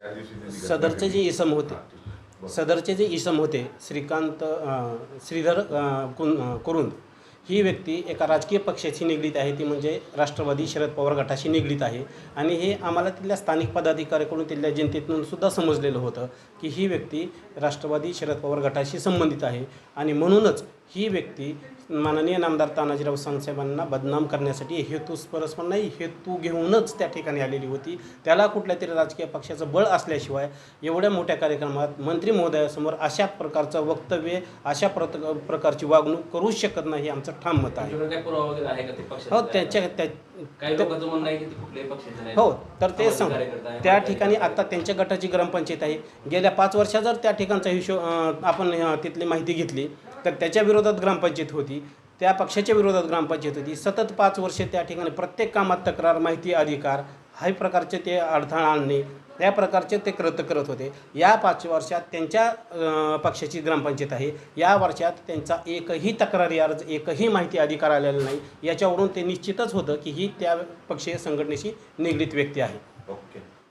सदरचे जे इसम होते सदरचे जे इसम होते श्रीकांत श्रीधर कुरुंद ही व्यक्ती एका राजकीय पक्षाशी निगडीत आहे, ती म्हणजे राष्ट्रवादी शरद पवार गटाशी निगडीत आहे. आणि हे आम्हाला तिथल्या स्थानिक पदाधिकाऱ्याकडून तिथल्या जनतेतून सुद्धा समजलेलं होतं की ही व्यक्ती राष्ट्रवादी शरद पवार गटाशी संबंधित आहे. आणि म्हणूनच ही व्यक्ती माननीय नामदार तानाजीराव साहेबांना बदनाम करण्यासाठी हेतुस्परस्पर नाही, हेतू घेऊनच त्या ठिकाणी आलेली होती. त्याला कुठल्या तरी राजकीय पक्षाचं बळ असल्याशिवाय एवढ्या मोठ्या कार्यक्रमात मंत्री महोदयासमोर अशा प्रकारचं वक्तव्य, अशा प्रकारची वागणूक करूच शकत नाही, आमचं ठाम मत आहे. हो, हो, तर ते त्या ठिकाणी आता त्यांच्या गटाची ग्रामपंचायत आहे. गेल्या 5 वर्षात जर त्या ठिकाणचा हिशोब आपण तिथली माहिती घेतली तर त्याच्या विरोधात ग्रामपंचायत होती, त्या पक्षाच्या विरोधात ग्रामपंचायत होती. सतत 5 वर्षे त्या ठिकाणी प्रत्येक कामात तक्रार, माहिती अधिकार ह्या प्रकारचे ते अडथळा आणणे, त्या प्रकारचे ते कृत्य करत होते. या 5 वर्षात त्यांच्या पक्षाची ग्रामपंचायत आहे. या वर्षात त्यांचा एकही तक्रारी अर्ज, एकही माहिती अधिकार आलेला नाही. याच्यावरून ते निश्चितच होतं की ही त्या पक्षीय संघटनेशी निगडीत व्यक्ती आहे. ओके.